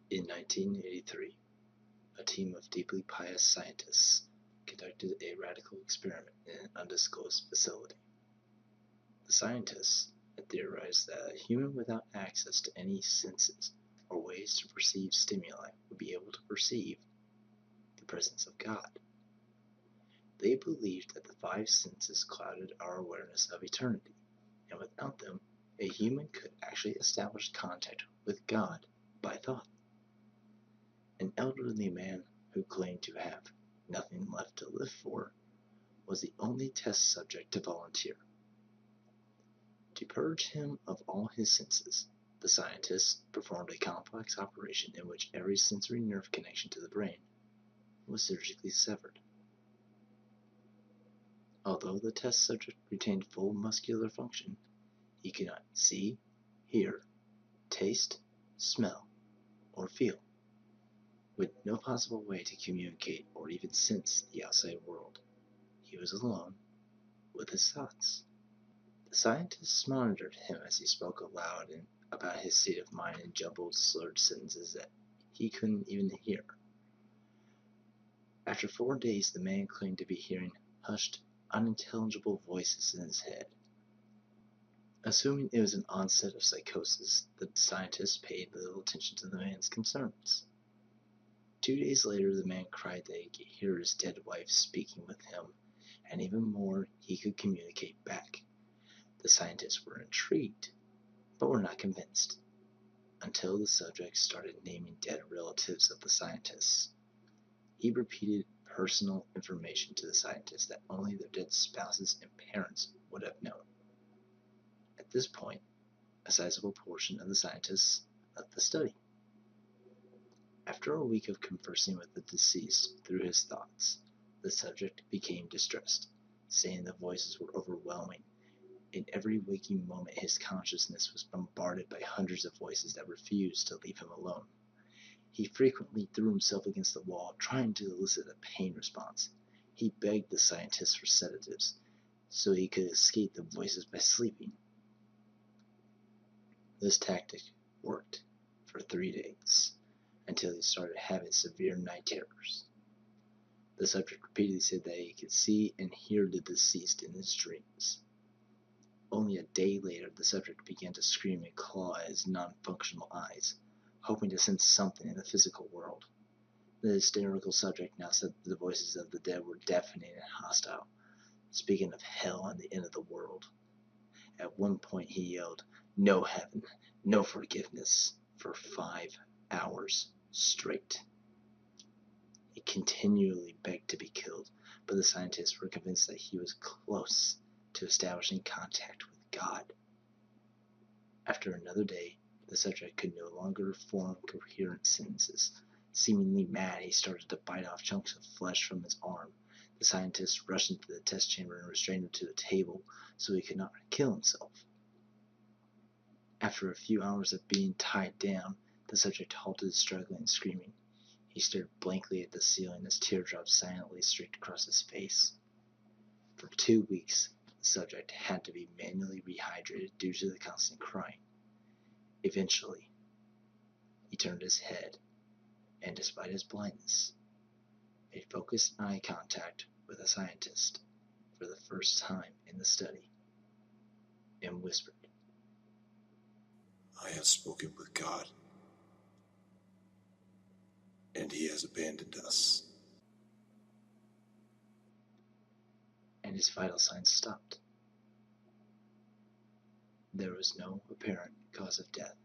In 1983, a team of deeply pious scientists conducted a radical experiment in an undisclosed facility. The scientists had theorized that a human without access to any senses or ways to perceive stimuli would be able to perceive the presence of God. They believed that the five senses clouded our awareness of eternity, and without them, a human could actually establish contact with God by thought. An elderly man who claimed to have nothing left to live for was the only test subject to volunteer. To purge him of all his senses, the scientists performed a complex operation in which every sensory nerve connection to the brain was surgically severed. Although the test subject retained full muscular function, he could not see, hear, taste, smell, or feel, with no possible way to communicate or even sense the outside world. He was alone with his thoughts. The scientists monitored him as he spoke aloud and about his state of mind in jumbled, slurred sentences that he couldn't even hear. After 4 days, the man claimed to be hearing hushed, unintelligible voices in his head. Assuming it was an onset of psychosis, the scientists paid little attention to the man's concerns. 2 days later, the man cried that he could hear his dead wife speaking with him, and even more, he could communicate back. The scientists were intrigued, but were not convinced, until the subject started naming dead relatives of the scientists. He repeated personal information to the scientists that only their dead spouses and parents would have known. At this point, a sizable portion of the scientists left the study. After a week of conversing with the deceased through his thoughts, the subject became distressed, saying the voices were overwhelming. In every waking moment, his consciousness was bombarded by hundreds of voices that refused to leave him alone. He frequently threw himself against the wall, trying to elicit a pain response. He begged the scientists for sedatives, so he could escape the voices by sleeping. This tactic worked for 3 days, until he started having severe night terrors. The subject repeatedly said that he could see and hear the deceased in his dreams. Only a day later, the subject began to scream and claw at his non-functional eyes, hoping to sense something in the physical world. The hysterical subject now said that the voices of the dead were deafening and hostile, speaking of hell and the end of the world. At one point he yelled, "No heaven, no forgiveness," for 5 hours straight. He continually begged to be killed, but the scientists were convinced that he was close to establishing contact with God. After another day, the subject could no longer form coherent sentences. Seemingly mad, he started to bite off chunks of flesh from his arm. The scientists rushed into the test chamber and restrained him to a table so he could not kill himself. After a few hours of being tied down, the subject halted, struggling and screaming. He stared blankly at the ceiling as teardrops silently streaked across his face. For 2 weeks, the subject had to be manually rehydrated due to the constant crying. Eventually, he turned his head, and despite his blindness, made focused eye contact with a scientist for the first time in the study, and whispered, "I have spoken with God, and he has abandoned us." and his vital signs stopped. There was no apparent cause of death.